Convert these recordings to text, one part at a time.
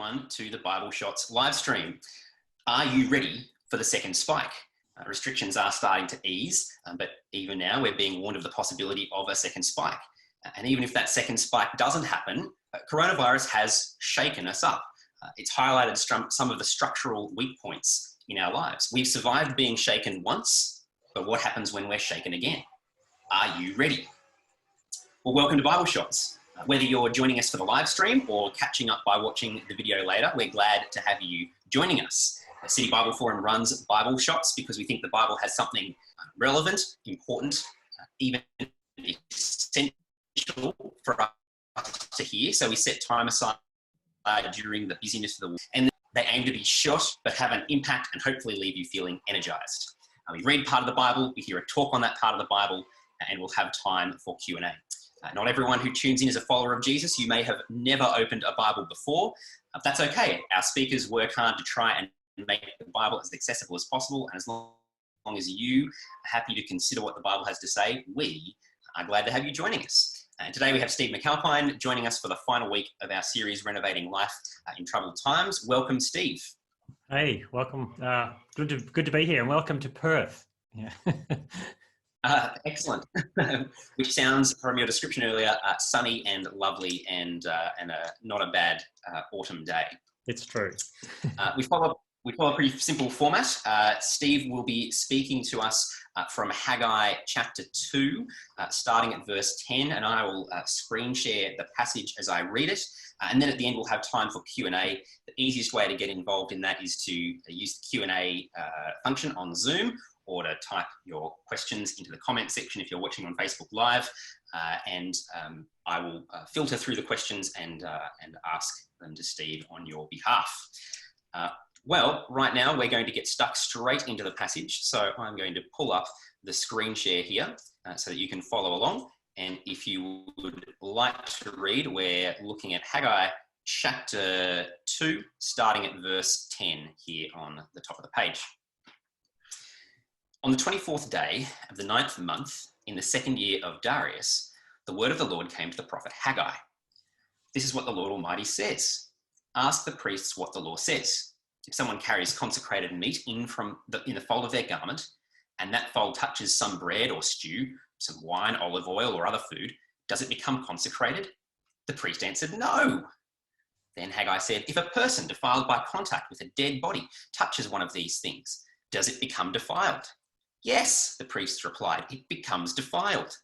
everyone to the Bible Shots live stream. Are you ready for the second spike? Restrictions are starting to ease, but even now we're being warned of the possibility of a second spike. And even if that second spike doesn't happen, coronavirus has shaken us up. It's highlighted some of the structural weak points in our lives. We've survived being shaken once, but what happens when we're shaken again? Are you ready? Well, welcome to Bible Shots. Whether you're joining us for the live stream or catching up by watching the video later, we're glad to have you joining us. The City Bible Forum runs Bible Shots because we think the Bible has something relevant, important, even essential for us to hear. So we set time aside during the busyness of the week, and they aim to be short but have an impact and hopefully leave you feeling energized. We read part of the Bible, we hear a talk on that part of the Bible, and we'll have time for Q&A. Not everyone who tunes in is a follower of Jesus. You may have never opened a Bible before. That's okay. Our speakers work hard to try and make the Bible as accessible as possible, and as long as you are happy to consider what the Bible has to say, we are glad to have you joining us. And today we have Steve Mcalpine joining us for the final week of our series, Renovating Life in Troubled Times. Welcome, Steve. Hey, welcome. Good to be here, and welcome to Perth. Yeah. Excellent. Which sounds, from your description earlier, sunny and lovely, and not a bad autumn day. It's true. We follow a pretty simple format. Steve will be speaking to us from Haggai Chapter 2, starting at verse 10, and I will screen share the passage as I read it. And then at the end, we'll have time for Q&A. The easiest way to get involved in that is to use the Q&A function on Zoom, or to type your questions into the comment section if you're watching on Facebook Live, and I will filter through the questions and ask them to Steve on your behalf. Well, right now we're going to get stuck straight into the passage, so I'm going to pull up the screen share here so that you can follow along. And if you would like to read, we're looking at Haggai Chapter 2, starting at verse 10 here on the top of the page. On the 24th day of the 9th month, in the second year of Darius, the word of the Lord came to the prophet Haggai. This is what the Lord Almighty says. Ask the priests what the law says. If someone carries consecrated meat in the fold of their garment, and that fold touches some bread or stew, some wine, olive oil, or other food, does it become consecrated? The priest answered, no. Then Haggai said, if a person defiled by contact with a dead body touches one of these things, does it become defiled? Yes, the priests replied, it becomes defiled.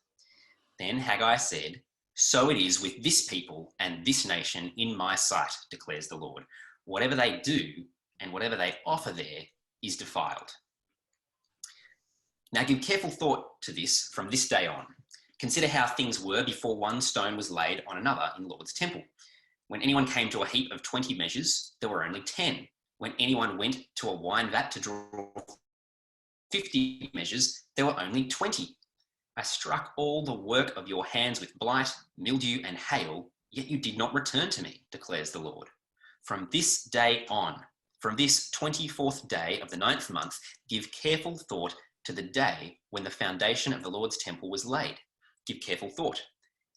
Then Haggai said, so it is with this people and this nation in my sight, declares the Lord. Whatever they do and whatever they offer there is defiled. Now give careful thought to this from this day on. Consider how things were before one stone was laid on another in the Lord's temple. When anyone came to a heap of 20 measures, there were only 10. When anyone went to a wine vat to draw 50 measures, there were only 20. I struck all the work of your hands with blight, mildew, and hail, yet you did not return to me, declares the Lord. From this day on, from this 24th day of the 9th month, give careful thought to the day when the foundation of the Lord's temple was laid. Give careful thought.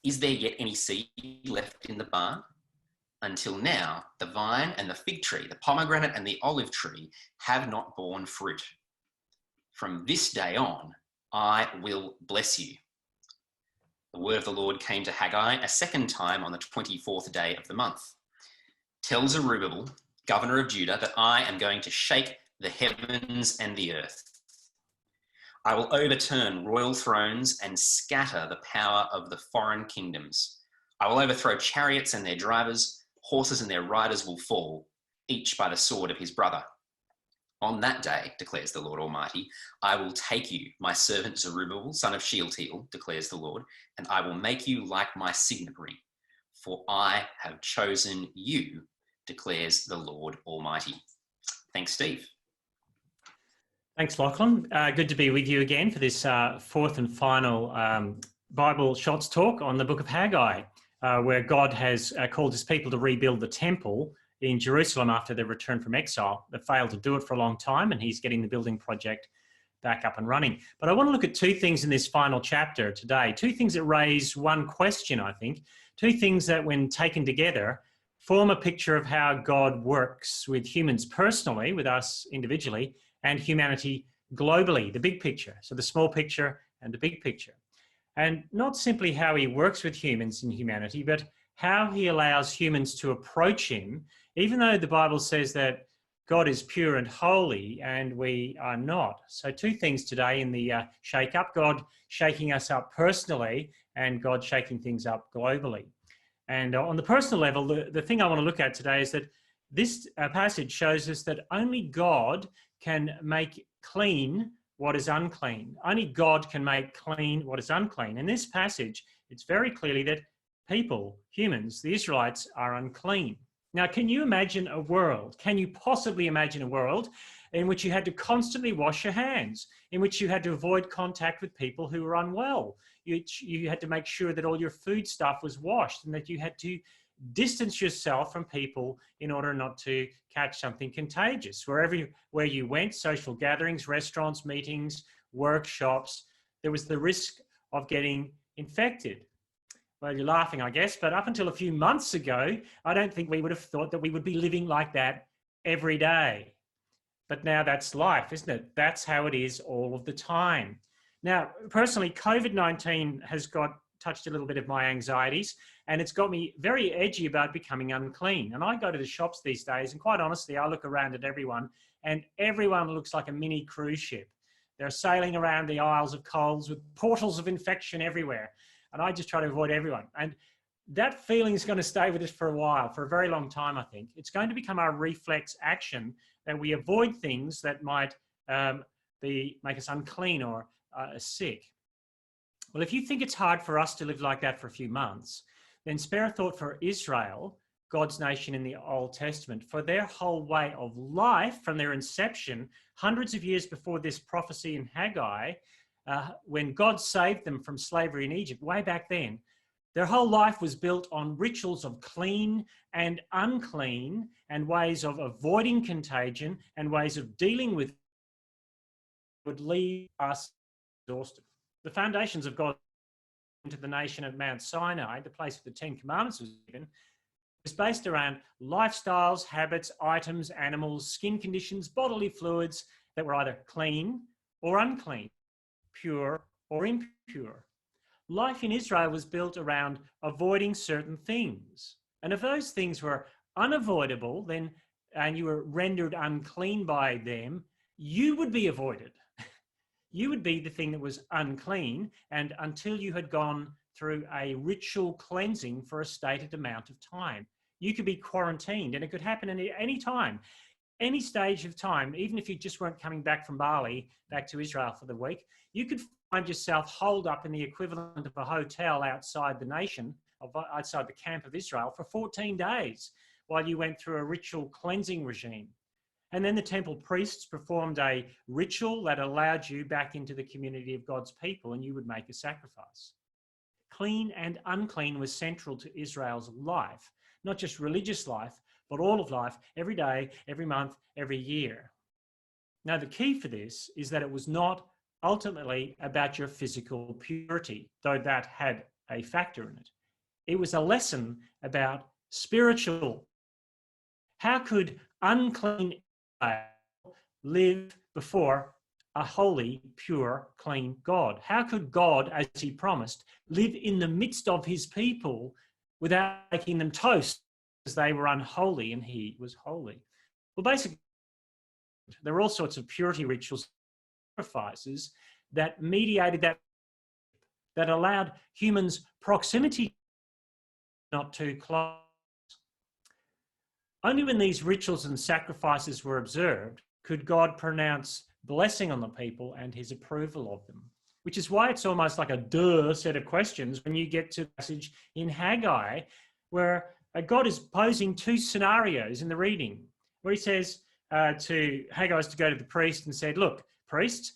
Is there yet any seed left in the barn? Until now, the vine and the fig tree, the pomegranate and the olive tree have not borne fruit. From this day on, I will bless you. The word of the Lord came to Haggai a second time on the 24th day of the month. Tell Zerubbabel, governor of Judah, that I am going to shake the heavens and the earth. I will overturn royal thrones and scatter the power of the foreign kingdoms. I will overthrow chariots and their drivers, horses and their riders will fall, each by the sword of his brother. On that day, declares the Lord Almighty, I will take you, my servant Zerubbabel, son of Shealtiel, declares the Lord, and I will make you like my signet ring, for I have chosen you, declares the Lord Almighty. Thanks, Steve. Thanks, Lachlan. Good to be with you again for this fourth and final Bible Shots talk on the book of Haggai, where God has called his people to rebuild the temple in Jerusalem after their return from exile. They failed to do it for a long time, and he's getting the building project back up and running. But I want to look at two things in this final chapter today, two things that raise one question, I think, two things that when taken together form a picture of how God works with humans personally, with us individually, and humanity globally, the big picture. So the small picture and the big picture. And not simply how he works with humans in humanity, but how he allows humans to approach him, even though the Bible says that God is pure and holy and we are not. So two things today in the shake up, God shaking us up personally and God shaking things up globally. And on the personal level, the thing I want to look at today is that this passage shows us that only God can make clean what is unclean. Only God can make clean what is unclean. In this passage, it's very clearly that people, humans, the Israelites, are unclean. Now, can you imagine a world? Can you possibly imagine a world in which you had to constantly wash your hands, in which you had to avoid contact with people who were unwell? You had to make sure that all your food stuff was washed and that you had to distance yourself from people in order not to catch something contagious. Where you went, social gatherings, restaurants, meetings, workshops, there was the risk of getting infected. Well, you're laughing, I guess, but up until a few months ago, I don't think we would have thought that we would be living like that every day. But now that's life, isn't it? That's how it is all of the time. Now, personally, COVID-19 has touched a little bit of my anxieties, and it's got me very edgy about becoming unclean. And I go to the shops these days, and quite honestly, I look around at everyone, and everyone looks like a mini cruise ship. They're sailing around the aisles of Coles with portals of infection everywhere. And I just try to avoid everyone. And that feeling is going to stay with us for a while, for a very long time, I think. It's going to become our reflex action that we avoid things that might make us unclean or sick. Well, if you think it's hard for us to live like that for a few months, then spare a thought for Israel, God's nation in the Old Testament, for their whole way of life from their inception, hundreds of years before this prophecy in Haggai, when God saved them from slavery in Egypt, way back then, their whole life was built on rituals of clean and unclean and ways of avoiding contagion and ways of dealing with would leave us exhausted. The foundations of God into the nation at Mount Sinai, the place where the Ten Commandments was given, was based around lifestyles, habits, items, animals, skin conditions, bodily fluids that were either clean or unclean, pure or impure. Life in Israel was built around avoiding certain things. And if those things were unavoidable, and you were rendered unclean by them, you would be avoided. You would be the thing that was unclean, and until you had gone through a ritual cleansing for a stated amount of time. You could be quarantined, and it could happen at any time, any stage of time, even if you just weren't coming back from Bali, back to Israel for the week. You could find yourself holed up in the equivalent of a hotel outside the nation, outside the camp of Israel for 14 days while you went through a ritual cleansing regime. And then the temple priests performed a ritual that allowed you back into the community of God's people, and you would make a sacrifice. Clean and unclean was central to Israel's life, not just religious life, but all of life, every day, every month, every year. Now, the key for this is that it was not ultimately about your physical purity, though that had a factor in it. It was a lesson about spiritual. How could unclean live before a holy, pure, clean God? How could God, as he promised, live in the midst of his people without making them toast because they were unholy and he was holy? Well, basically, there were all sorts of purity rituals, sacrifices that mediated that allowed humans proximity, not too close. Only when these rituals and sacrifices were observed could God pronounce blessing on the people and his approval of them, which is why it's almost like a duh set of questions when you get to the passage in Haggai, where God is posing two scenarios in the reading, where he says to Haggai to go to the priest and said, look, priests,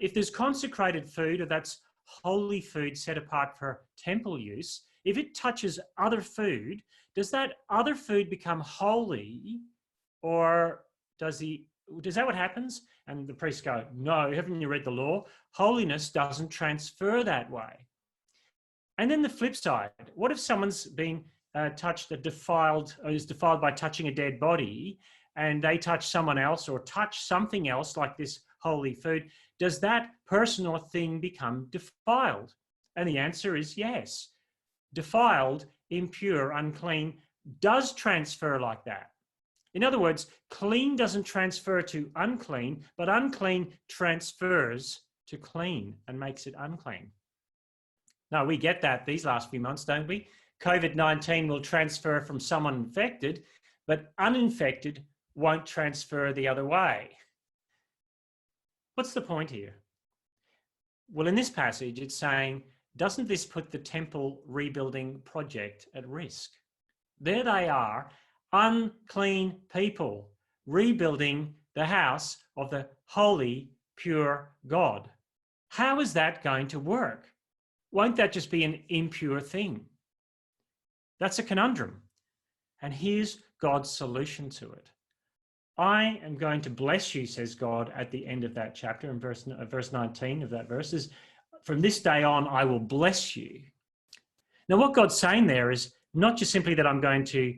if there's consecrated food, or that's holy food set apart for temple use, if it touches other food, does that other food become holy, or is that what happens? And the priests go, no, haven't you read the law? Holiness doesn't transfer that way. And then the flip side, what if someone's been is defiled by touching a dead body, and they touch someone else or touch something else like this holy food, does that person or thing become defiled? And the answer is yes. Defiled, impure, unclean does transfer like that. In other words, clean doesn't transfer to unclean, but unclean transfers to clean and makes it unclean. Now, we get that these last few months, don't we? COVID-19 will transfer from someone infected, but uninfected won't transfer the other way. What's the point here? Well, in this passage, it's saying, doesn't this put the temple rebuilding project at risk? There they are, unclean people, rebuilding the house of the holy, pure God. How is that going to work? Won't that just be an impure thing? That's a conundrum. And here's God's solution to it. I am going to bless you, says God at the end of that chapter, in verse 19 of that verse, is, from this day on, I will bless you. Now, what God's saying there is not just simply that I'm going to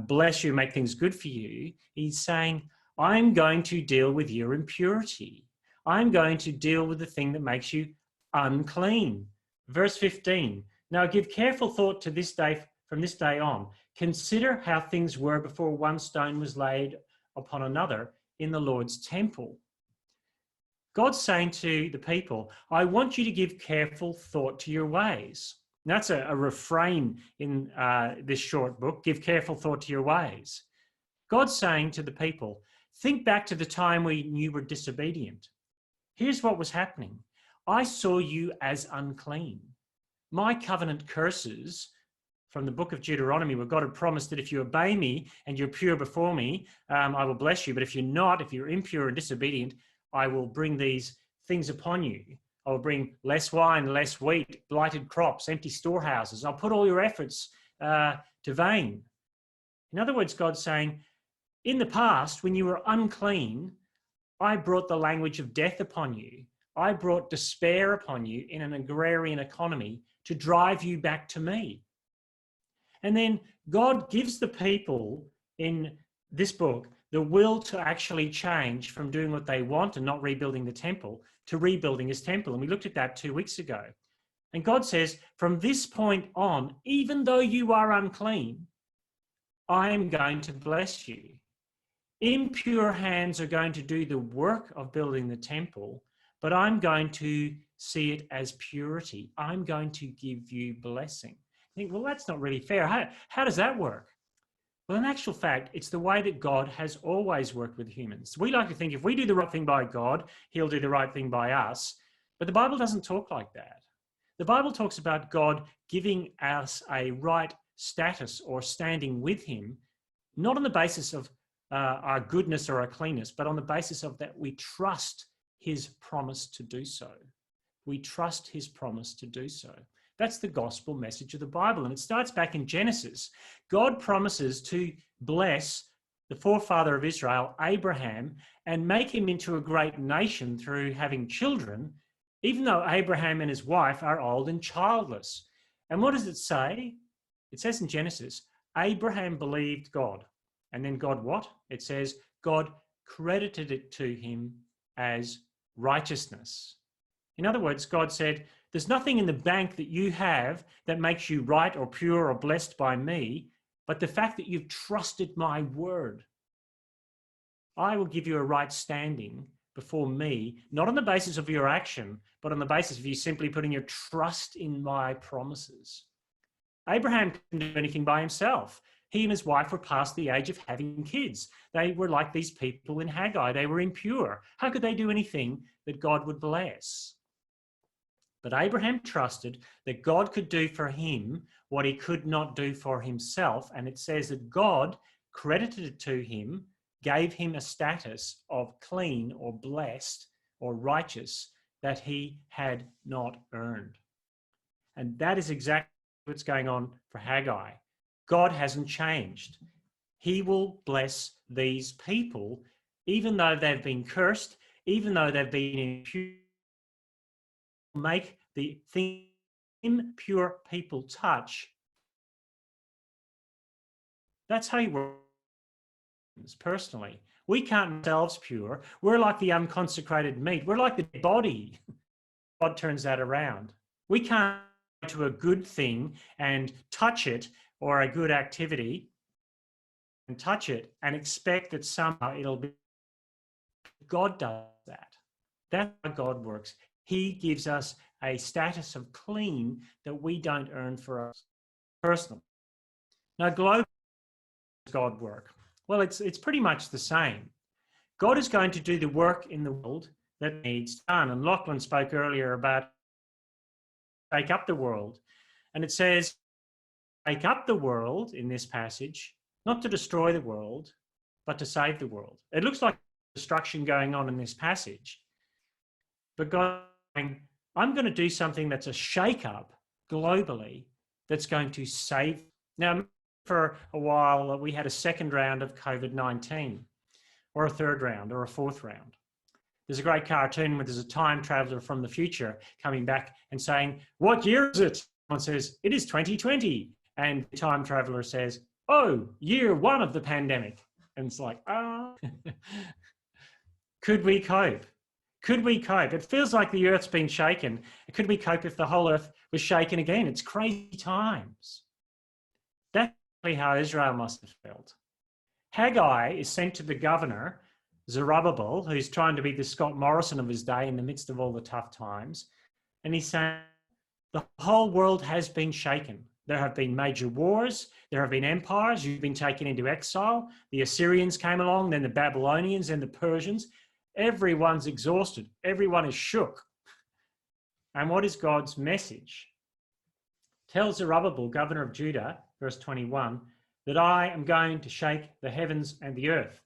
bless you, make things good for you. He's saying, I'm going to deal with your impurity. I'm going to deal with the thing that makes you unclean. Verse 15, now give careful thought to this day, from this day on. Consider how things were before one stone was laid upon another in the Lord's temple. God's saying to the people, I want you to give careful thought to your ways. And that's a refrain in this short book, give careful thought to your ways. God's saying to the people, think back to the time when you were disobedient. Here's what was happening. I saw you as unclean. My covenant curses from the book of Deuteronomy, where God had promised that if you obey me and you're pure before me, I will bless you. But if you're not, if you're impure and disobedient, I will bring these things upon you. I will bring less wine, less wheat, blighted crops, empty storehouses. I'll put all your efforts to vain. In other words, God's saying, in the past, when you were unclean, I brought the language of death upon you. I brought despair upon you in an agrarian economy to drive you back to me. And then God gives the people in this book the will to actually change from doing what they want and not rebuilding the temple to rebuilding his temple. And we looked at that 2 weeks ago. And God says, from this point on, even though you are unclean, I am going to bless you. Impure hands are going to do the work of building the temple, but I'm going to see it as purity. I'm going to give you blessing. You think, well, that's not really fair. How does that work? Well, in actual fact, it's the way that God has always worked with humans. We like to think if we do the right thing by God, he'll do the right thing by us. But the Bible doesn't talk like that. The Bible talks about God giving us a right status or standing with him, not on the basis of our goodness or our cleanness, but on the basis of that we trust his promise to do so. We trust his promise to do so. That's the gospel message of the Bible. And it starts back in Genesis. God promises to bless the forefather of Israel, Abraham, and make him into a great nation through having children, even though Abraham and his wife are old and childless. And what does it say? It says in Genesis, Abraham believed God. And then God what? It says, God credited it to him as righteousness. In other words, God said, there's nothing in the bank that you have that makes you right or pure or blessed by me, but the fact that you've trusted my word. I will give you a right standing before me, not on the basis of your action, but on the basis of you simply putting your trust in my promises. Abraham couldn't do anything by himself. He and his wife were past the age of having kids. They were like these people in Haggai. They were impure. How could they do anything that God would bless? But Abraham trusted that God could do for him what he could not do for himself. And it says that God credited it to him, gave him a status of clean or blessed or righteous that he had not earned. And that is exactly what's going on for Haggai. God hasn't changed. He will bless these people, even though they've been cursed, even though they've been impure. Make the thing impure people touch That's how he works personally. We can't make ourselves pure. We're like the unconsecrated meat. We're like the body. God turns that around. We can't go to a good thing and touch it, or a good activity and touch it and expect that somehow it'll be. God does that. That's how God works. He gives us a status of clean that we don't earn for us personally. Now, globally, does God work? Well, it's pretty much the same. God is going to do the work in the world that needs done. And Lachlan spoke earlier about take up the world. And it says, take up the world in this passage, not to destroy the world, but to save the world. It looks like destruction going on in this passage. But God is saying, I'm going to do something that's a shake-up globally that's going to save. Now, for a while, we had a second round of COVID-19, or a third round, or a fourth round. There's a great cartoon where there's a time traveler from the future coming back and saying, what year is it? Someone says, it is 2020. And the time traveler says, oh, year one of the pandemic. And it's like, ah. Could we cope? Could we cope? It feels like the earth's been shaken. Could we cope if the whole earth was shaken again? It's crazy times. That's how Israel must have felt. Haggai is sent to the governor, Zerubbabel, who's trying to be the Scott Morrison of his day in the midst of all the tough times. And he's saying, the whole world has been shaken. There have been major wars. There have been empires. You've been taken into exile. The Assyrians came along, then the Babylonians and the Persians. Everyone's exhausted. Everyone is shook. And what is God's message? Tell Zerubbabel, governor of Judah, verse 21, that I am going to shake the heavens and the earth.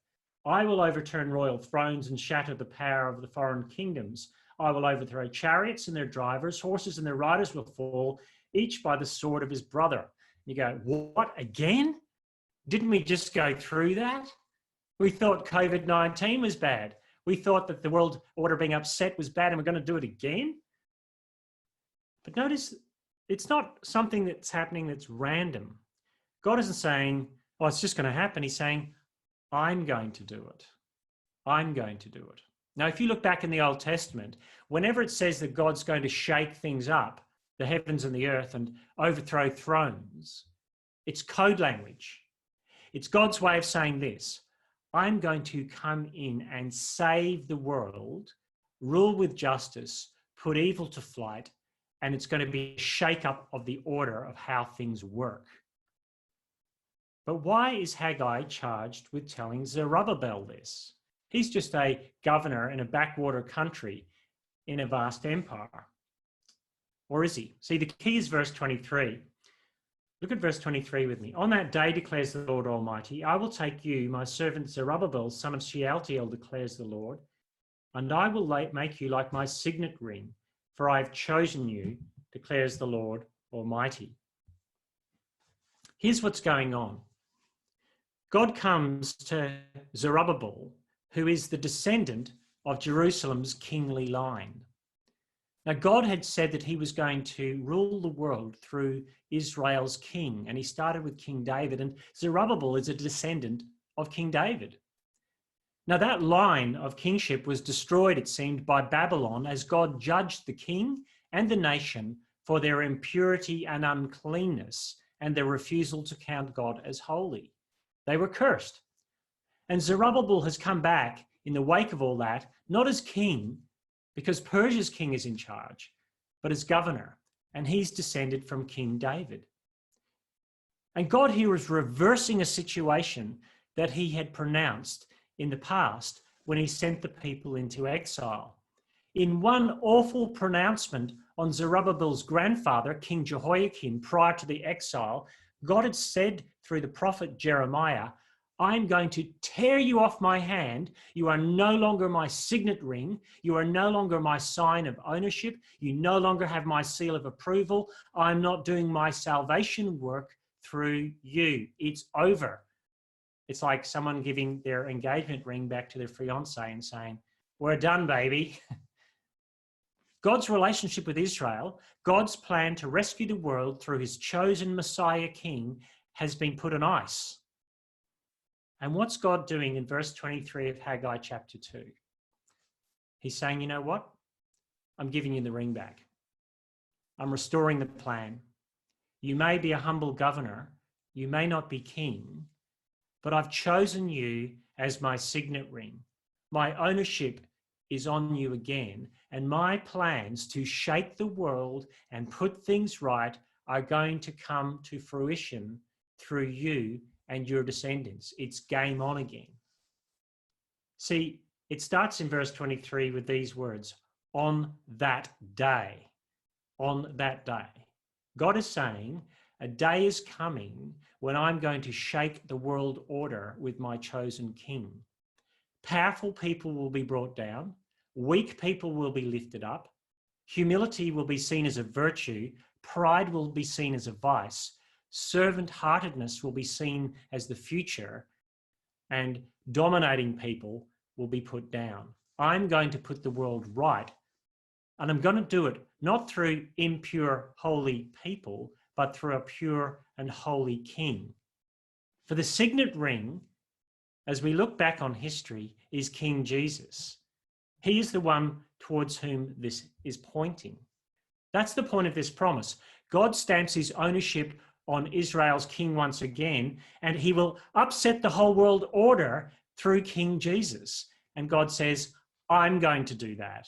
I will overturn royal thrones and shatter the power of the foreign kingdoms. I will overthrow chariots and their drivers, horses and their riders will fall, each by the sword of his brother. You go, what, again? Didn't we just go through that? We thought COVID-19 was bad. We thought that the world order being upset was bad and we're going to do it again. But notice, it's not something that's happening that's random. God isn't saying, oh, it's just going to happen. He's saying, I'm going to do it. I'm going to do it. Now, if you look back in the Old Testament, whenever it says that God's going to shake things up, the heavens and the earth, and overthrow thrones, it's code language. It's God's way of saying this: I'm going to come in and save the world, rule with justice, put evil to flight, and it's going to be a shake-up of the order of how things work. But why is Haggai charged with telling Zerubbabel this? He's just a governor in a backwater country in a vast empire. Or is he? See, the key is verse 23. Look at verse 23 with me. On that day, declares the Lord Almighty, I will take you, my servant Zerubbabel, son of Shealtiel, declares the Lord, and I will make you like my signet ring, for I have chosen you, declares the Lord Almighty. Here's what's going on. God comes to Zerubbabel, who is the descendant of Jerusalem's kingly line. Now, God had said that he was going to rule the world through Israel's king, and he started with King David, and Zerubbabel is a descendant of King David. Now, that line of kingship was destroyed, it seemed, by Babylon as God judged the king and the nation for their impurity and uncleanness and their refusal to count God as holy. They were cursed. And Zerubbabel has come back in the wake of all that, not as king, because Persia's king is in charge, but as governor, and he's descended from King David. And God here is reversing a situation that he had pronounced in the past when he sent the people into exile. In one awful pronouncement on Zerubbabel's grandfather, King Jehoiakim, prior to the exile, God had said through the prophet Jeremiah, I'm going to tear you off my hand. You are no longer my signet ring. You are no longer my sign of ownership. You no longer have my seal of approval. I'm not doing my salvation work through you. It's over. It's like someone giving their engagement ring back to their fiancé and saying, we're done, baby. God's relationship with Israel, God's plan to rescue the world through his chosen Messiah king, has been put on ice. And what's God doing in verse 23 of Haggai chapter 2? He's saying, you know what? I'm giving you the ring back. I'm restoring the plan. You may be a humble governor. You may not be king, but I've chosen you as my signet ring. My ownership is on you again, and my plans to shake the world and put things right are going to come to fruition through you and your descendants. It's game on again. See, it starts in verse 23 with these words, on that day. On that day. God is saying, a day is coming when I'm going to shake the world order with my chosen king. Powerful people will be brought down. Weak people will be lifted up. Humility will be seen as a virtue. Pride will be seen as a vice. Servant-heartedness will be seen as the future. And dominating people will be put down. I'm going to put the world right. And I'm going to do it not through impure, holy people, but through a pure and holy king. For the signet ring, as we look back on history, is King Jesus. He is the one towards whom this is pointing. That's the point of this promise. God stamps his ownership on Israel's king once again, and he will upset the whole world order through King Jesus. And God says, I'm going to do that.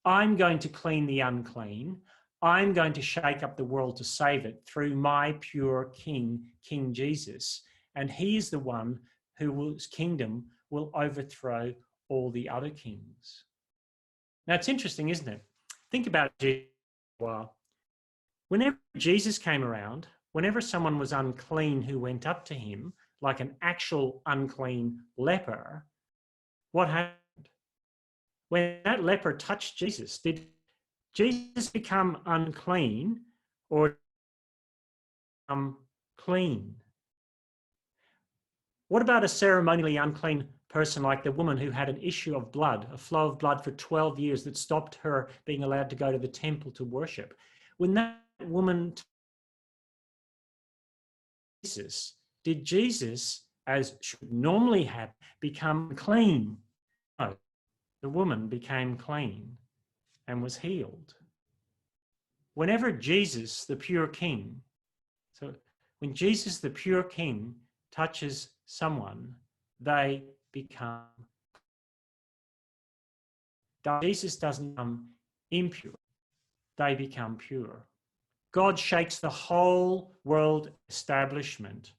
I'm going to clean the unclean. I'm going to shake up the world to save it through my pure king, King Jesus. And he is the one whose kingdom will overthrow all the other kings. Now, it's interesting, isn't it? Think about Jesus for a while. Whenever Jesus came around, whenever someone was unclean who went up to him, like an actual unclean leper, what happened? When that leper touched Jesus, did Jesus become unclean or become clean? What about a ceremonially unclean person like the woman who had an issue of blood, a flow of blood for 12 years that stopped her being allowed to go to the temple to worship? When that woman touched Jesus, did Jesus, as should normally have, become clean? No, the woman became clean and was healed. Whenever Jesus, the pure king, so when Jesus, the pure king, touches someone, they become. Jesus doesn't become impure, they become pure. God shakes the whole world establishment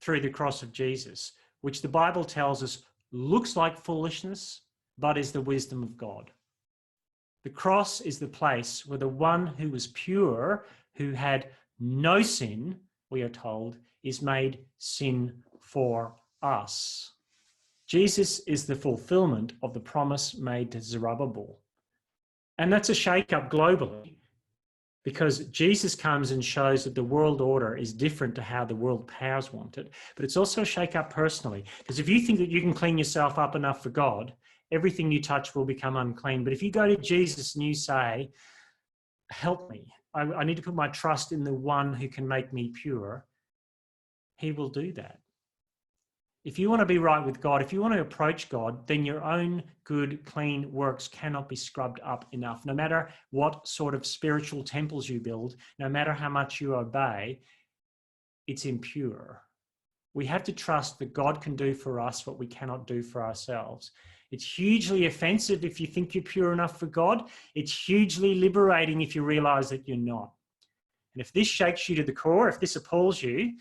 through the cross of Jesus, which the Bible tells us looks like foolishness, but is the wisdom of God. The cross is the place where the one who was pure, who had no sin, we are told, is made sin for us. Jesus is the fulfillment of the promise made to Zerubbabel. And that's a shake-up globally, because Jesus comes and shows that the world order is different to how the world powers want it. But it's also a shake-up personally, because if you think that you can clean yourself up enough for God, everything you touch will become unclean. But if you go to Jesus and you say, help me, I need to put my trust in the one who can make me pure, he will do that. If you want to be right with God, if you want to approach God, then your own good, clean works cannot be scrubbed up enough. No matter what sort of spiritual temples you build, no matter how much you obey, it's impure. We have to trust that God can do for us what we cannot do for ourselves. It's hugely offensive if you think you're pure enough for God. It's hugely liberating if you realize that you're not. And if this shakes you to the core, if this appalls you,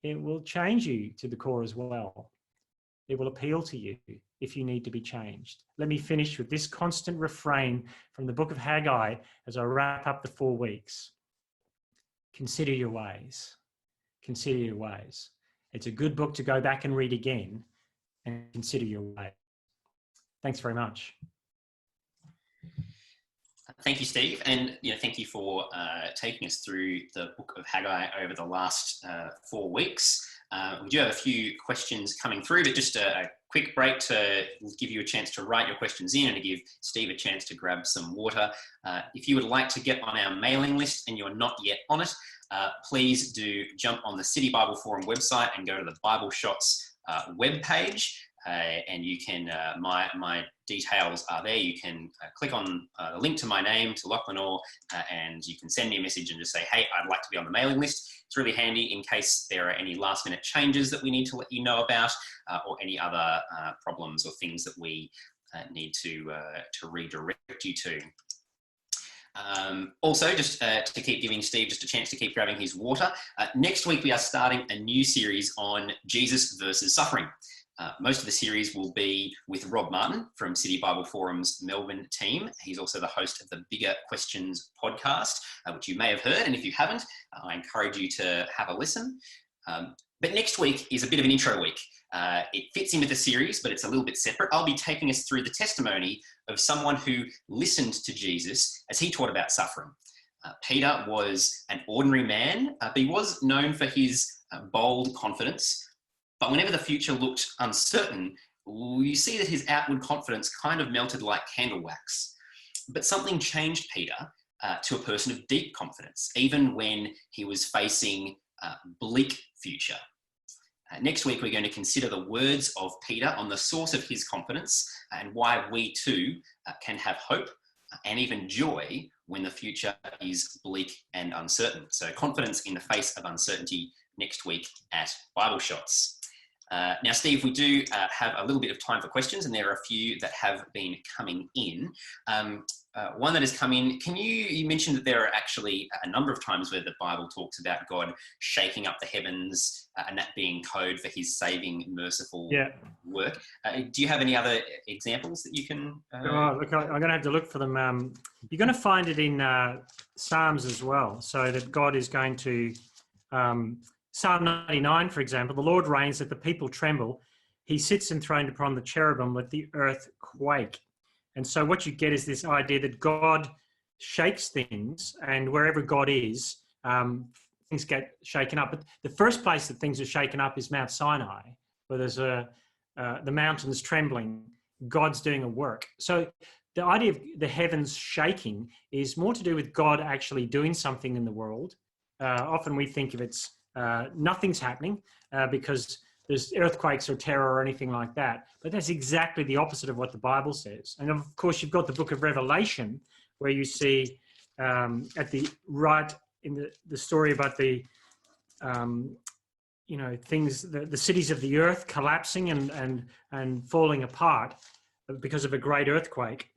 it will change you to the core as well. It will appeal to you if you need to be changed. Let me finish with this constant refrain from the book of Haggai as I wrap up the 4 weeks. Consider your ways. Consider your ways. It's a good book to go back and read again and consider your ways. Thanks very much. Thank you, Steve, and thank you for taking us through the book of Haggai over the last 4 weeks. We do have a few questions coming through, but just a quick break to give you a chance to write your questions in and to give Steve a chance to grab some water. If you would like to get on our mailing list and you're not yet on it, please do jump on the City Bible Forum website and go to the Bible Shots webpage. And you can, my details are there. You can click on the link to my name, to Lachlan Orr, and you can send me a message and just say, hey, I'd like to be on the mailing list. It's really handy in case there are any last minute changes that we need to let you know about, or any other problems or things that we need to redirect you to. Also, just to keep giving Steve just a chance to keep grabbing his water, next week we are starting a new series on Jesus versus suffering. Most of the series will be with Rob Martin from City Bible Forum's Melbourne team. He's also the host of the Bigger Questions podcast, which you may have heard. And if you haven't, I encourage you to have a listen. But next week is a bit of an intro week. It fits in with the series, but it's a little bit separate. I'll be taking us through the testimony of someone who listened to Jesus as he taught about suffering. Peter was an ordinary man, but he was known for his bold confidence. But whenever the future looked uncertain, you see that his outward confidence kind of melted like candle wax. But something changed Peter to a person of deep confidence, even when he was facing a bleak future. Next week, we're going to consider the words of Peter on the source of his confidence and why we too can have hope and even joy when the future is bleak and uncertain. So confidence in the face of uncertainty next week at Bible Shots. Now, Steve, we do have a little bit of time for questions, and there are a few that have been coming in. One that has come in, you mentioned that there are actually a number of times where the Bible talks about God shaking up the heavens and that being code for his saving, merciful work. Do you have any other examples that you can... Look, I'm going to have to look for them. You're going to find it in Psalms as well, so that God is going to... Psalm 99, for example, the Lord reigns, that the people tremble. He sits enthroned upon the cherubim, let the earth quake. And so what you get is this idea that God shakes things, and wherever God is, things get shaken up. But the first place that things are shaken up is Mount Sinai, where there's the mountains trembling. God's doing a work. So the idea of the heavens shaking is more to do with God actually doing something in the world. Often we think of it's nothing's happening because there's earthquakes or terror or anything like that. But that's exactly the opposite of what the Bible says. And of course, you've got the book of Revelation, where you see at the right in the story about the things, the cities of the earth collapsing and falling apart because of a great earthquake.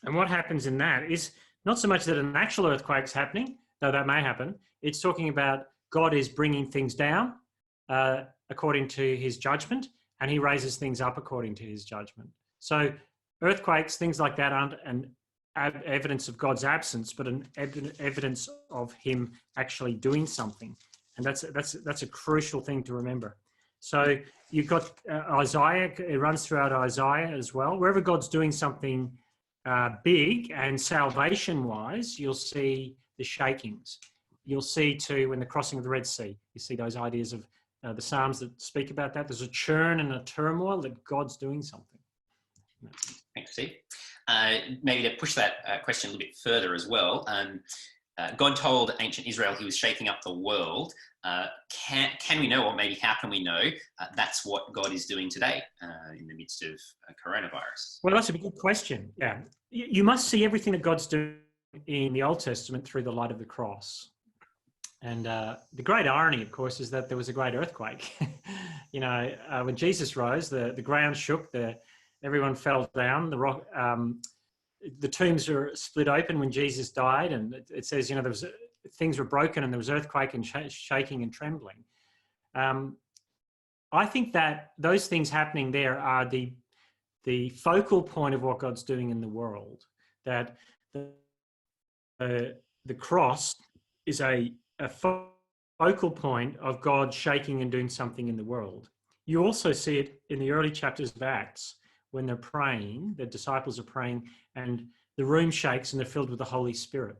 And what happens in that is not so much that an actual earthquake's happening, though that may happen. It's talking about God is bringing things down according to his judgment, and he raises things up according to his judgment. So earthquakes, things like that aren't an evidence of God's absence, but an evidence of him actually doing something. And that's a crucial thing to remember. So you've got Isaiah, it runs throughout Isaiah as well. Wherever God's doing something big and salvation-wise, you'll see the shakings. You'll see too, when the crossing of the Red Sea, you see those ideas of the Psalms that speak about that. There's a churn and a turmoil that God's doing something. Thanks, Steve. Maybe to push that question a little bit further as well, God told ancient Israel he was shaking up the world. Can we know, or maybe how can we know that's what God is doing today in the midst of coronavirus? Well, that's a good question. Yeah. You must see everything that God's doing in the Old Testament through the light of the cross. And the great irony, of course, is that there was a great earthquake. When Jesus rose, the ground shook, everyone fell down, the tombs were split open when Jesus died, and it says, things were broken and there was earthquake and shaking and trembling. I think that those things happening there are the focal point of what God's doing in the world, that the cross is a focal point of God shaking and doing something in the world. You also see it in the early chapters of Acts when they're praying, the disciples are praying, and the room shakes and they're filled with the Holy Spirit.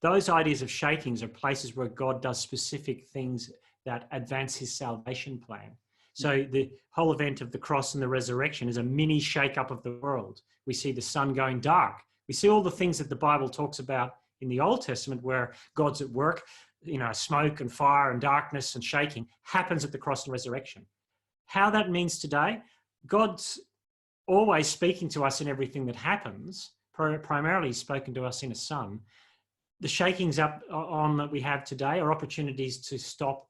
Those ideas of shakings are places where God does specific things that advance his salvation plan. So the whole event of the cross and the resurrection is a mini shake-up of the world. We see the sun going dark. We see all the things that the Bible talks about in the Old Testament where God's at work, smoke and fire and darkness and shaking happens at the cross and resurrection. How that means today, God's always speaking to us in everything that happens, primarily spoken to us in a son. The shakings up on that we have today are opportunities to stop,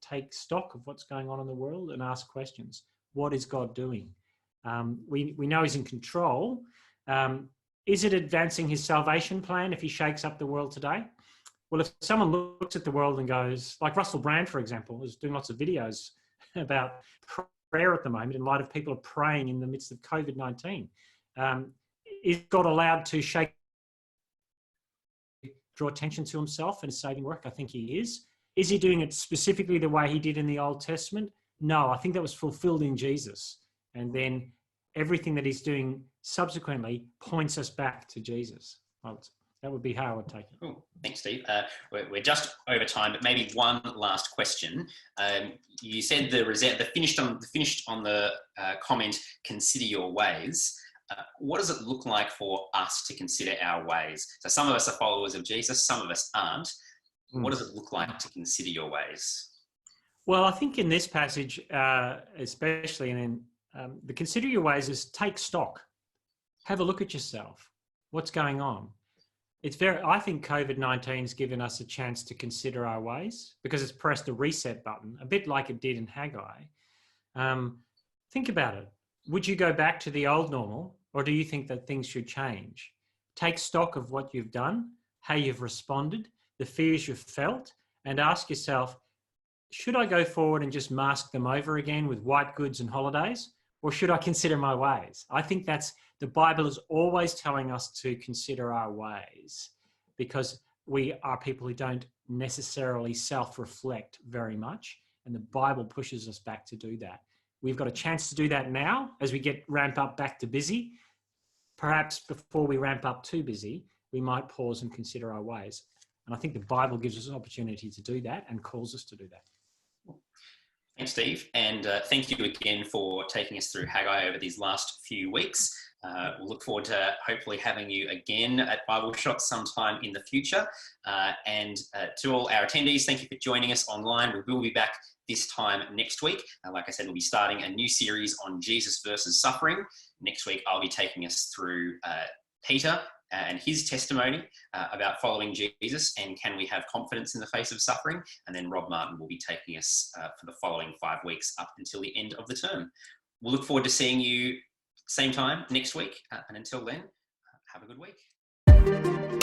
take stock of what's going on in the world and ask questions. What is God doing? We know he's in control. Is it advancing his salvation plan if he shakes up the world today? Well, if someone looks at the world and goes, like Russell Brand, for example, is doing lots of videos about prayer at the moment in light of people are praying in the midst of COVID-19. Is God allowed to draw attention to himself and his saving work? I think he is. Is he doing it specifically the way he did in the Old Testament? No, I think that was fulfilled in Jesus. And then everything that he's doing subsequently points us back to Jesus. That would be how I would take it. Cool. Thanks, Steve. We're just over time, but maybe one last question. You said the finished on the comment, consider your ways. What does it look like for us to consider our ways? So some of us are followers of Jesus, some of us aren't. What does it look like to consider your ways? Well, I think in this passage, especially, and in the consider your ways is take stock. Have a look at yourself. What's going on? I think COVID-19 has given us a chance to consider our ways because it's pressed a reset button, a bit like it did in Haggai. Think about it. Would you go back to the old normal, or do you think that things should change? Take stock of what you've done, how you've responded, the fears you've felt, and ask yourself, should I go forward and just mask them over again with white goods and holidays, or should I consider my ways? I think the Bible is always telling us to consider our ways because we are people who don't necessarily self-reflect very much, and the Bible pushes us back to do that. We've got a chance to do that now as we ramp up back to busy. Perhaps before we ramp up too busy, we might pause and consider our ways. And I think the Bible gives us an opportunity to do that and calls us to do that. Thanks, Steve. And thank you again for taking us through Haggai over these last few weeks. We'll look forward to hopefully having you again at Bible Shot sometime in the future. And to all our attendees, thank you for joining us online. We will be back this time next week. Like I said, we'll be starting a new series on Jesus versus suffering. Next week, I'll be taking us through Peter and his testimony about following Jesus and can we have confidence in the face of suffering. And then Rob Martin will be taking us for the following 5 weeks up until the end of the term. We'll look forward to seeing you same time next week. And until then, have a good week.